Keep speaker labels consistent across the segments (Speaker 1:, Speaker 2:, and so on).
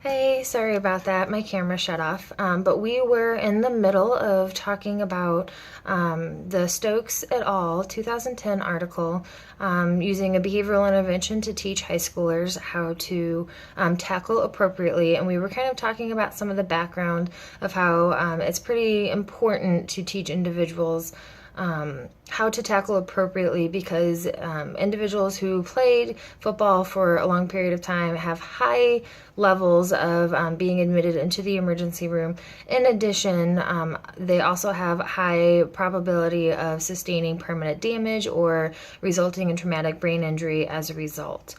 Speaker 1: Hey, sorry about that. My camera shut off. But we were in the middle of talking about the Stokes et al. 2010 article using a behavioral intervention to teach high schoolers how to tackle appropriately. And we were kind of talking about some of the background of how it's pretty important to teach individuals how to tackle appropriately because individuals who played football for a long period of time have high levels of being admitted into the emergency room. In addition, they also have high probability of sustaining permanent damage or resulting in traumatic brain injury as a result.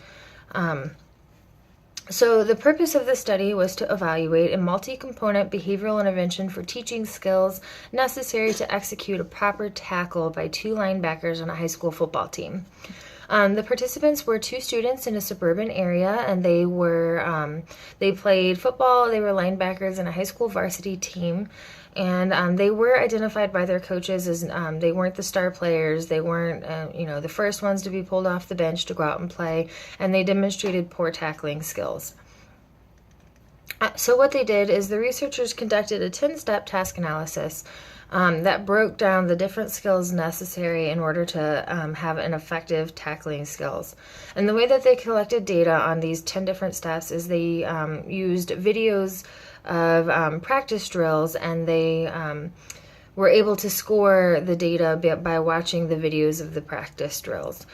Speaker 1: So the purpose of the study was to evaluate a multi-component behavioral intervention for teaching skills necessary to execute a proper tackle by two linebackers on a high school football team. The participants were two students in a suburban area, and they played football. They were linebackers in a high school varsity team, and they were identified by their coaches as they weren't the star players. They weren't, the first ones to be pulled off the bench to go out and play, and they demonstrated poor tackling skills. So what they did is the researchers conducted a 10-step task analysis that broke down the different skills necessary in order to have an effective tackling skills. And the way that they collected data on these 10 different steps is they used videos of practice drills, and they were able to score the data by watching the videos of the practice drills.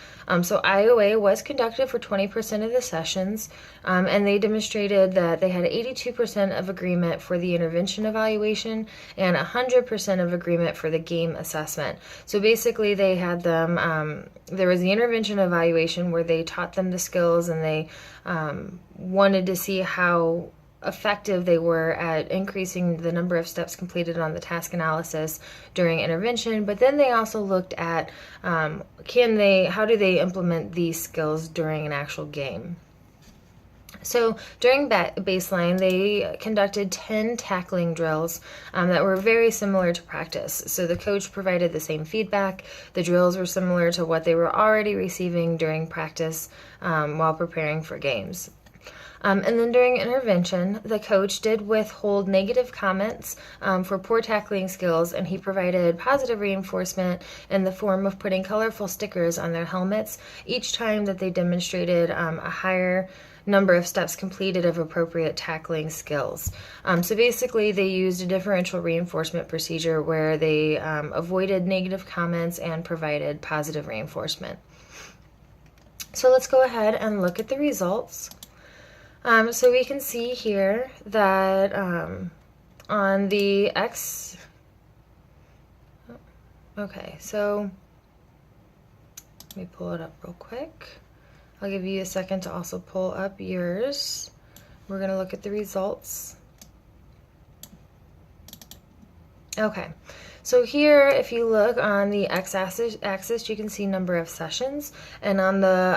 Speaker 1: So IOA was conducted for 20% of the sessions, and they demonstrated that they had 82% of agreement for the intervention evaluation and 100% of agreement for the game assessment. So basically they had them, there was the intervention evaluation where they taught them the skills, and they wanted to see how effective they were at increasing the number of steps completed on the task analysis during intervention. But then they also looked at how do they implement these skills during an actual game. So during baseline, they conducted 10 tackling drills that were very similar to practice. So the coach provided the same feedback. The drills were similar to what they were already receiving during practice while preparing for games. And then during intervention, the coach did withhold negative comments for poor tackling skills, and he provided positive reinforcement in the form of putting colorful stickers on their helmets each time that they demonstrated a higher number of steps completed of appropriate tackling skills. So basically they used a differential reinforcement procedure where they avoided negative comments and provided positive reinforcement. So let's go ahead and look at the results. So we can see here that on the so let me pull it up real quick. I'll give you a second to also pull up yours. We're going to look at the results. Okay, so here if you look on the x-axis, you can see number of sessions, and on the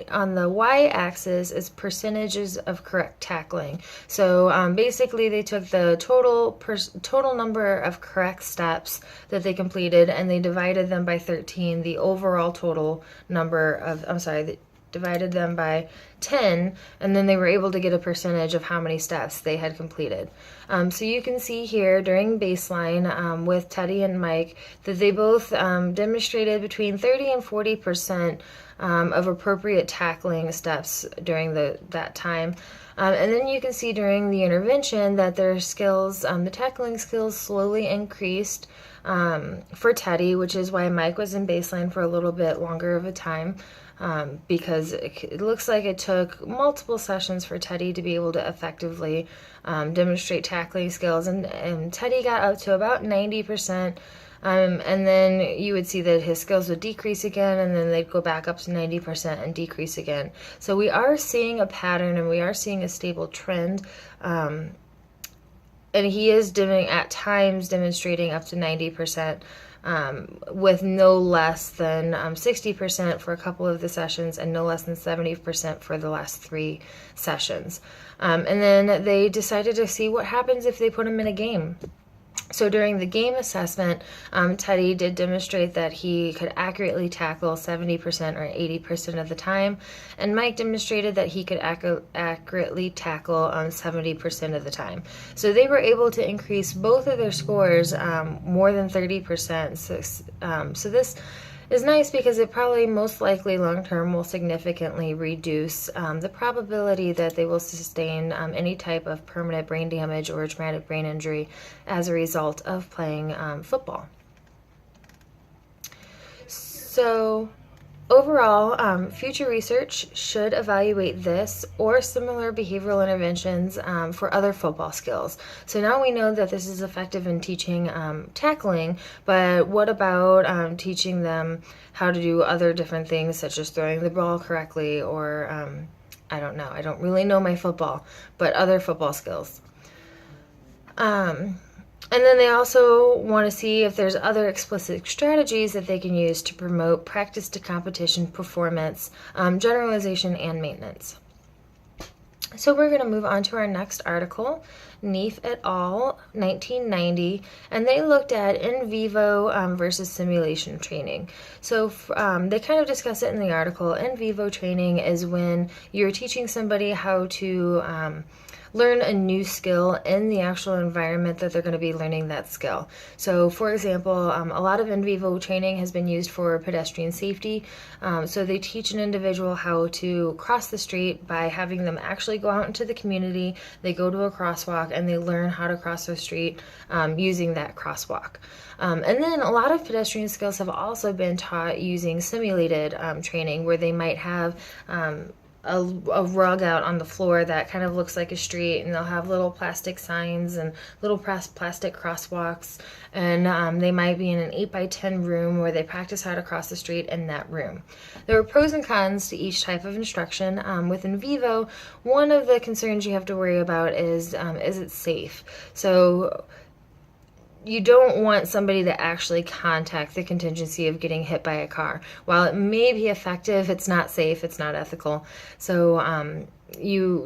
Speaker 1: on the y-axis is percentages of correct tackling. So basically they took the total number of correct steps that they completed, and they divided them by 13, the overall total number of, divided them by 10, and then they were able to get a percentage of how many steps they had completed. So you can see here during baseline with Teddy and Mike that they both demonstrated between 30 and 40% of appropriate tackling steps during that time. And then you can see during the intervention that their skills, the tackling skills slowly increased for Teddy, which is why Mike was in baseline for a little bit longer of a time. Because it looks like it took multiple sessions for Teddy to be able to effectively demonstrate tackling skills, and Teddy got up to about 90%, and then you would see that his skills would decrease again, and then they'd go back up to 90% and decrease again. So we are seeing a pattern, and we are seeing a stable trend, and he is at times demonstrating up to 90%. With no less than 60% for a couple of the sessions and no less than 70% for the last 3 sessions. And then they decided to see what happens if they put him in a game. So during the game assessment, Teddy did demonstrate that he could accurately tackle 70% or 80% of the time, and Mike demonstrated that he could accurately tackle 70% of the time. So they were able to increase both of their scores more than 30%. So this is nice because it probably most likely long term will significantly reduce the probability that they will sustain any type of permanent brain damage or traumatic brain injury as a result of playing football. So overall, future research should evaluate this or similar behavioral interventions for other football skills. So now we know that this is effective in teaching tackling, but what about teaching them how to do other different things, such as throwing the ball correctly, or I don't know. I don't really know my football, but other football skills. And then they also want to see if there's other explicit strategies that they can use to promote practice to competition performance, generalization, and maintenance. So we're going to move on to our next article, Neef et al., 1990, and they looked at in vivo versus simulation training. So they kind of discuss it in the article. In vivo training is when you're teaching somebody how to learn a new skill in the actual environment that they're going to be learning that skill. So for example, a lot of in vivo training has been used for pedestrian safety. So they teach an individual how to cross the street by having them actually go out into the community. They go to a crosswalk and they learn how to cross the street using that crosswalk. And then a lot of pedestrian skills have also been taught using simulated training, where they might have a rug out on the floor that kind of looks like a street, and they'll have little plastic signs and little plastic crosswalks, and they might be in an 8x10 room where they practice how to cross the street in that room. There are pros and cons to each type of instruction. With in vivo, one of the concerns you have to worry about is it safe? So you don't want somebody to actually contact the contingency of getting hit by a car. While it may be effective, it's not safe, it's not ethical. So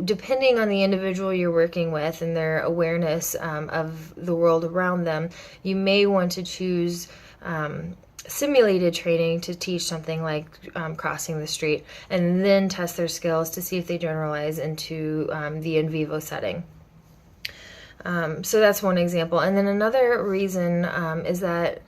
Speaker 1: depending on the individual you're working with and their awareness of the world around them, you may want to choose simulated training to teach something like crossing the street, and then test their skills to see if they generalize into the in vivo setting. So that's one example. And then another reason is that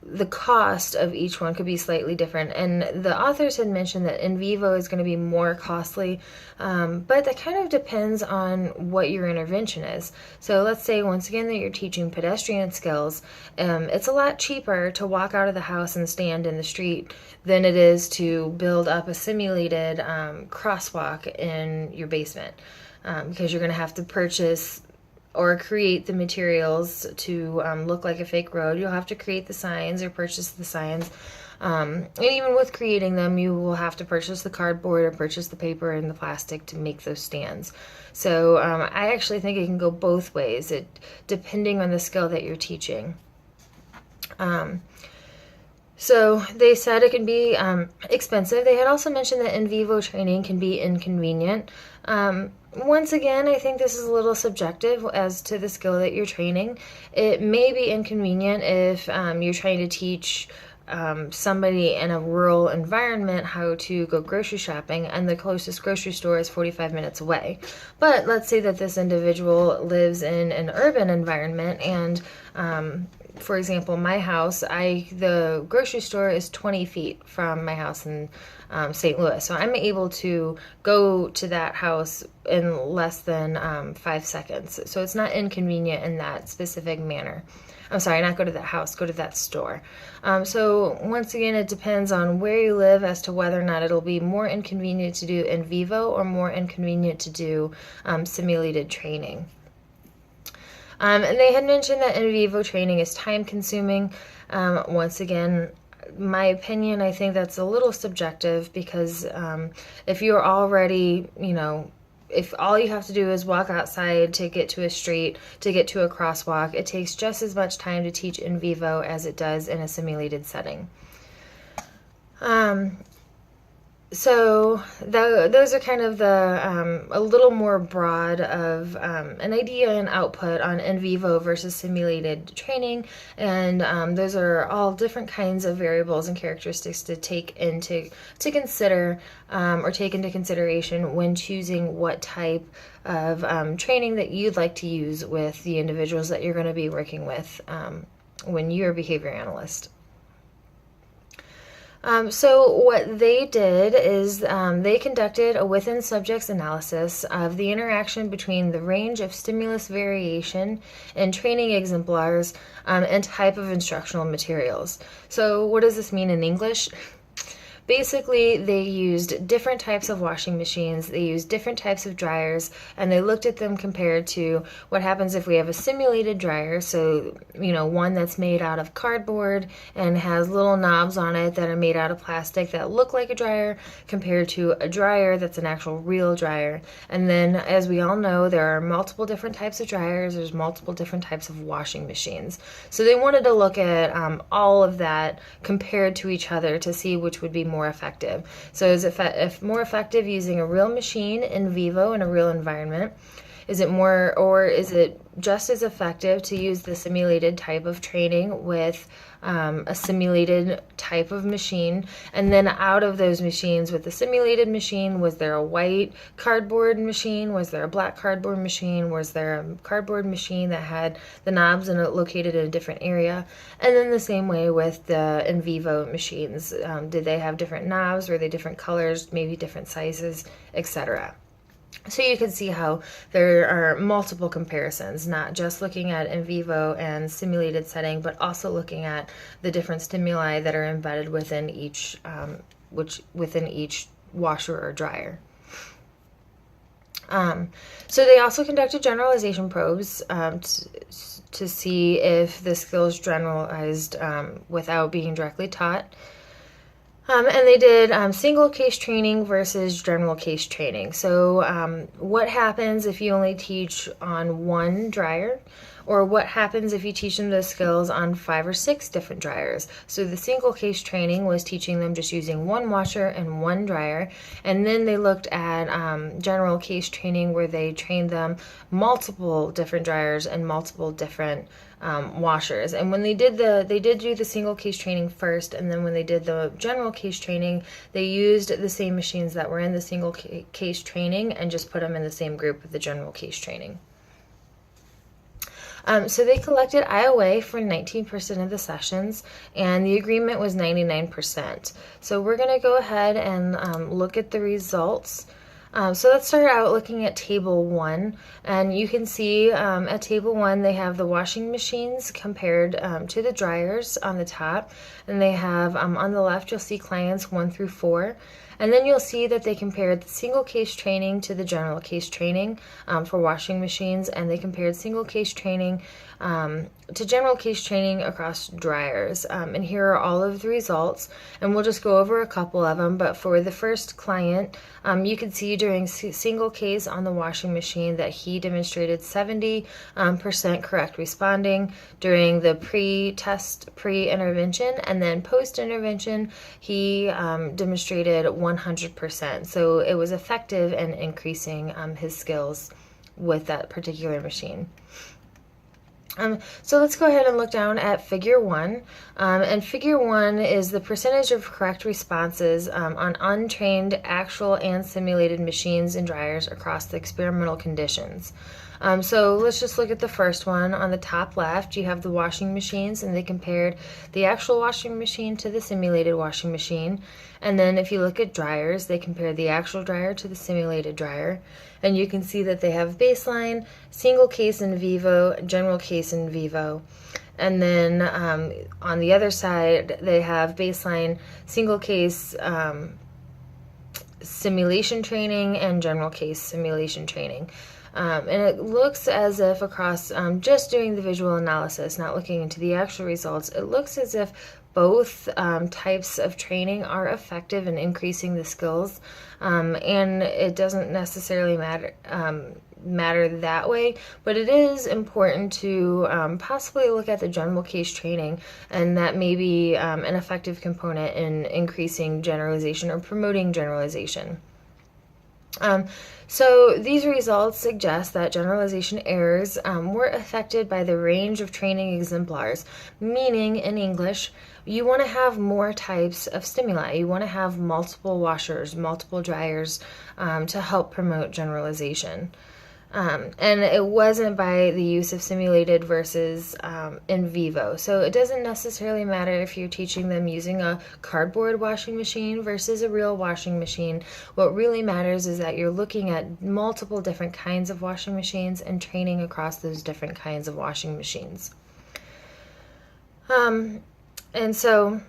Speaker 1: the cost of each one could be slightly different. And the authors had mentioned that in vivo is going to be more costly, but that kind of depends on what your intervention is. So let's say, once again, that you're teaching pedestrian skills. It's a lot cheaper to walk out of the house and stand in the street than it is to build up a simulated crosswalk in your basement, because you're going to have to purchase or create the materials to look like a fake road. You'll have to create the signs or purchase the signs. And even with creating them, you will have to purchase the cardboard or purchase the paper and the plastic to make those stands. So I actually think it can go both ways, depending on the skill that you're teaching. So they said it can be expensive. They had also mentioned that in vivo training can be inconvenient. Once again, I think this is a little subjective as to the skill that you're training. It may be inconvenient if you're trying to teach somebody in a rural environment how to go grocery shopping, and the closest grocery store is 45 minutes away. But let's say that this individual lives in an urban environment, and for example, my house, the grocery store is 20 feet from my house in St. Louis. So I'm able to go to that house in less than 5 seconds. So it's not inconvenient in that specific manner. I'm sorry, not go to that house, go to that store. So once again, it depends on where you live as to whether or not it'll be more inconvenient to do in vivo or more inconvenient to do simulated training. And they had mentioned that in vivo training is time consuming. Once again, my opinion, I think that's a little subjective, because if you're already, if all you have to do is walk outside to get to a street, to get to a crosswalk, it takes just as much time to teach in vivo as it does in a simulated setting. So those are kind of the a little more broad of an idea and output on in vivo versus simulated training, and those are all different kinds of variables and characteristics to consider or take into consideration when choosing what type of training that you'd like to use with the individuals that you're going to be working with when you're a behavior analyst. So what they did is they conducted a within subjects analysis of the interaction between the range of stimulus variation in training exemplars and type of instructional materials. So what does this mean in English? Basically, they used different types of washing machines, they used different types of dryers, and they looked at them compared to what happens if we have a simulated dryer, so, one that's made out of cardboard and has little knobs on it that are made out of plastic that look like a dryer, compared to a dryer that's an actual real dryer. And then, as we all know, there are multiple different types of dryers, there's multiple different types of washing machines. So they wanted to look at all of that compared to each other to see which would be more effective. So is it more effective using a real machine in vivo in a real environment? Is it more, or is it just as effective to use the simulated type of training with a simulated type of machine? And then out of those machines, with the simulated machine, was there a white cardboard machine? Was there a black cardboard machine? Was there a cardboard machine that had the knobs and located in a different area? And then the same way with the in vivo machines. Did they have different knobs? Were they different colors, maybe different sizes, etc.? So you can see how there are multiple comparisons, not just looking at in vivo and simulated setting, but also looking at the different stimuli that are embedded within each washer or dryer. So they also conducted generalization probes to see if the skills generalized without being directly taught. And they did single case training versus general case training. So what happens if you only teach on one dryer? Or what happens if you teach them those skills on 5 or 6 different dryers? So the single case training was teaching them just using one washer and one dryer. And then they looked at general case training where they trained them multiple different dryers and multiple different washers. And when they did do the single case training first, and then when they did the general case training, they used the same machines that were in the single case training and just put them in the same group with the general case training. So they collected IOA for 19% of the sessions, and the agreement was 99%. So we're going to go ahead and look at the results. So let's start out looking at Table 1, and you can see at Table 1 they have the washing machines compared to the dryers on the top, and they have on the left you'll see clients 1 through 4. And then you'll see that they compared the single case training to the general case training for washing machines, and they compared single case training to general case training across dryers. And here are all of the results, and we'll just go over a couple of them. But for the first client, you can see during single case on the washing machine that he demonstrated 70% correct responding during the pre-test, pre-intervention, and then post-intervention he demonstrated 100%. So it was effective in increasing his skills with that particular machine. So let's go ahead and look down at Figure 1. And Figure 1 is the percentage of correct responses on untrained, actual, and simulated machines and dryers across the experimental conditions. So let's just look at the first one. On the top left, you have the washing machines, and they compared the actual washing machine to the simulated washing machine. And then if you look at dryers, they compared the actual dryer to the simulated dryer. And you can see that they have baseline, single case in vivo, general case in vivo. And then on the other side, they have baseline, single case simulation training and general case simulation training. And it looks as if across just doing the visual analysis, not looking into the actual results, it looks as if both types of training are effective in increasing the skills, and it doesn't necessarily matter that way, but it is important to possibly look at the general case training, and that may be an effective component in increasing generalization or promoting generalization. So these results suggest that generalization errors were affected by the range of training exemplars, meaning in English, you want to have more types of stimuli. You want to have multiple washers, multiple dryers to help promote generalization. And it wasn't by the use of simulated versus in vivo. So it doesn't necessarily matter if you're teaching them using a cardboard washing machine versus a real washing machine. What really matters is that you're looking at multiple different kinds of washing machines and training across those different kinds of washing machines. And so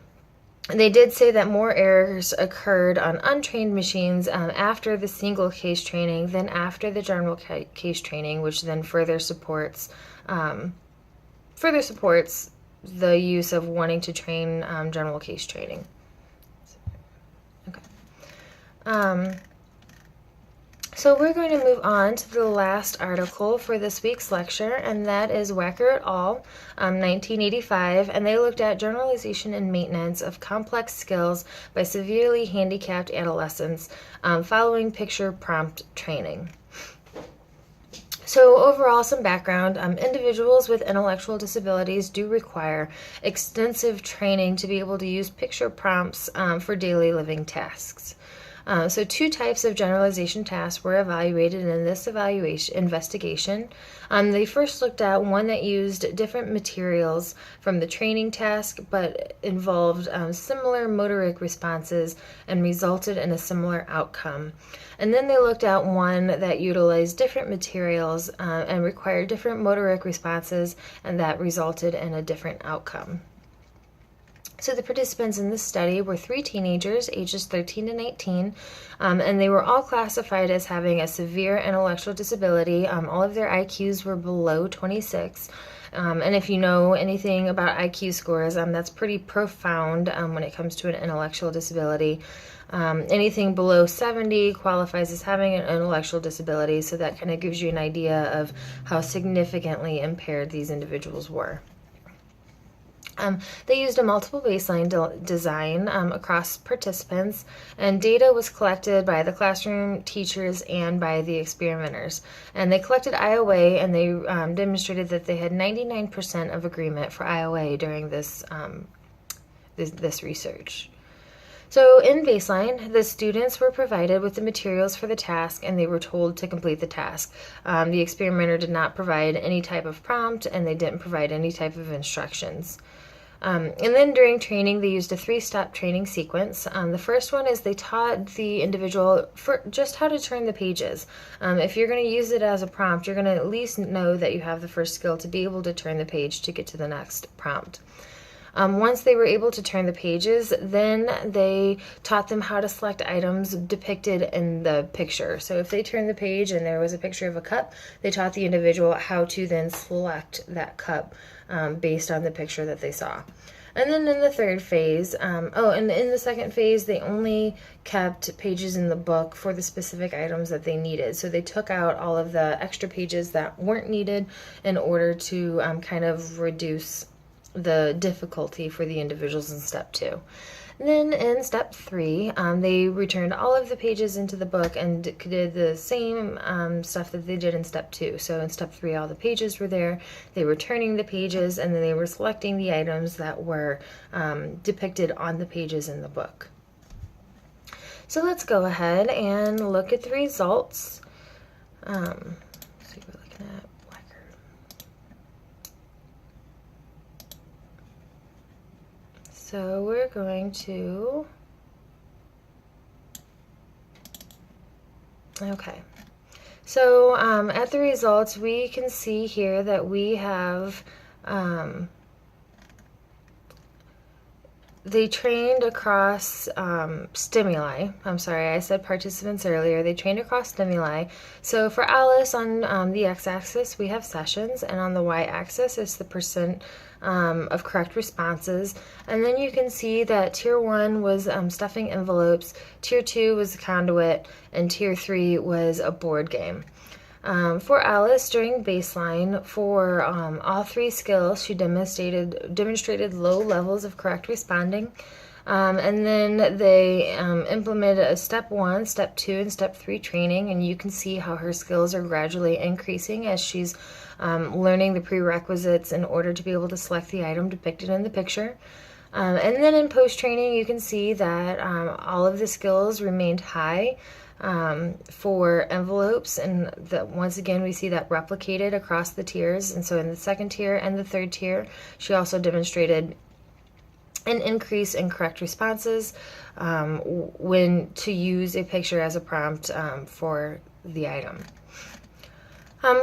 Speaker 1: they did say that more errors occurred on untrained machines after the single case training than after the general case training, which then further supports the use of wanting to train general case training. Okay. So we're going to move on to the last article for this week's lecture, and that is Wecker et al., 1985, and they looked at generalization and maintenance of complex skills by severely handicapped adolescents following picture prompt training. So overall, some background. Individuals with intellectual disabilities do require extensive training to be able to use picture prompts for daily living tasks. So 2 types of generalization tasks were evaluated in this investigation. They first looked at one that used different materials from the training task, but involved similar motoric responses and resulted in a similar outcome. And then they looked at one that utilized different materials and required different motoric responses, and that resulted in a different outcome. So the participants in this study were 3 teenagers, ages 13 to 19, and they were all classified as having a severe intellectual disability. All of their IQs were below 26. And if you know anything about IQ scores, that's pretty profound when it comes to an intellectual disability. Anything below 70 qualifies as having an intellectual disability, so that kind of gives you an idea of how significantly impaired these individuals were. They used a multiple baseline design across participants, and data was collected by the classroom teachers and by the experimenters. And they collected IOA, and they demonstrated that they had 99% of agreement for IOA during this research. So in baseline, the students were provided with the materials for the task, and they were told to complete the task. The experimenter did not provide any type of prompt, and they didn't provide any type of instructions. And then during training, they used a 3-step training sequence. The first one is they taught the individual for just how to turn the pages. If you're going to use it as a prompt, you're going to at least know that you have the first skill to be able to turn the page to get to the next prompt. Once they were able to turn the pages, then they taught them how to select items depicted in the picture. So if they turned the page and there was a picture of a cup, they taught the individual how to then select that cup based on the picture that they saw. And then in the third phase, and in the second phase, they only kept pages in the book for the specific items that they needed. So they took out all of the extra pages that weren't needed in order to kind of reduce the difficulty for the individuals in step 2. Then in step 3, they returned all of the pages into the book and did the same stuff that they did in step 2. So in step 3, all the pages were there. They were turning the pages, and then they were selecting the items that were depicted on the pages in the book. So let's go ahead and look at the results. Let's see what we're looking at. So we're going to, okay. So at the results, we can see here that we have they trained across stimuli. I'm sorry, I said participants earlier. They trained across stimuli. So for Alice, on the x-axis, we have sessions, and on the y-axis is the percent of correct responses. And then you can see that Tier 1 was stuffing envelopes, Tier 2 was the conduit, and Tier 3 was a board game. For Alice, during baseline, for all three skills, she demonstrated low levels of correct responding. And then they implemented a step 1, step 2, and step 3 training, and you can see how her skills are gradually increasing as she's learning the prerequisites in order to be able to select the item depicted in the picture. And then in post-training, you can see that all of the skills remained high for envelopes, and that once again we see that replicated across the tiers. And so in the second tier and the third tier, she also demonstrated an increase in correct responses when to use a picture as a prompt for the item.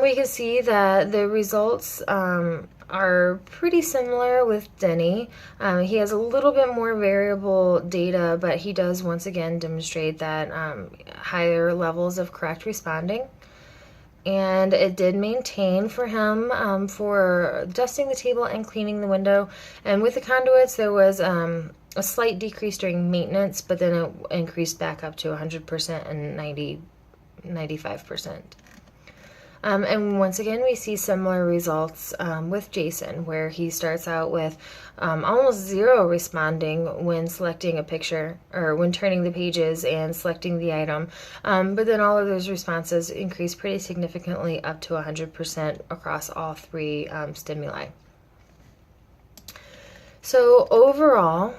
Speaker 1: We can see that the results are pretty similar with Denny. He has a little bit more variable data, but he does once again demonstrate that higher levels of correct responding. And it did maintain for him for dusting the table and cleaning the window. And with the conduits, there was a slight decrease during maintenance, but then it increased back up to 100% and 95%. And once again, we see similar results with Jason, where he starts out with almost zero responding when selecting a picture or when turning the pages and selecting the item. But then all of those responses increase pretty significantly up to 100% across all three stimuli. So overall,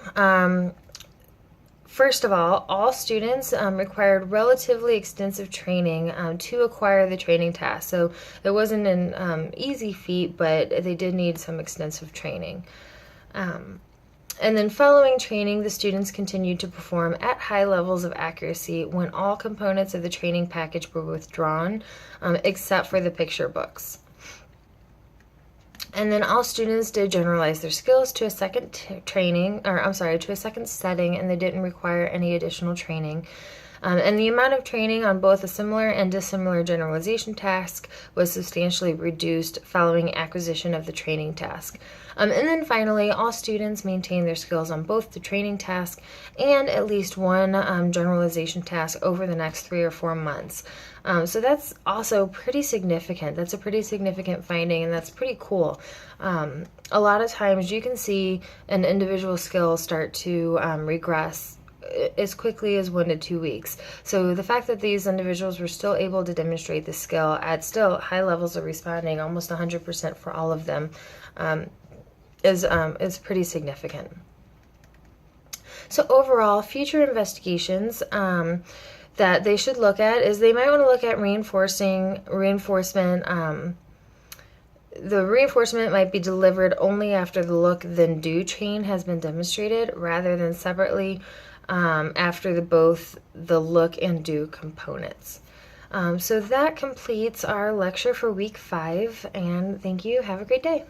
Speaker 1: first of all students required relatively extensive training to acquire the training task. So it wasn't an easy feat, but they did need some extensive training. And then following training, the students continued to perform at high levels of accuracy when all components of the training package were withdrawn, except for the picture books. And then all students did generalize their skills to a second to a second setting, and they didn't require any additional training. And the amount of training on both a similar and dissimilar generalization task was substantially reduced following acquisition of the training task. And then finally, all students maintained their skills on both the training task and at least one generalization task over the next 3 or 4 months. So that's also pretty significant. That's a pretty significant finding, and that's pretty cool. A lot of times you can see an individual skill start to regress as quickly as 1 to 2 weeks. So the fact that these individuals were still able to demonstrate the skill at still high levels of responding, almost 100% for all of them, is pretty significant. So overall, future investigations that they should look at is they might want to look at reinforcement. The reinforcement might be delivered only after the look then do chain has been demonstrated, rather than separately after both the look and do components. So that completes our lecture for week 5, and thank you. Have a great day.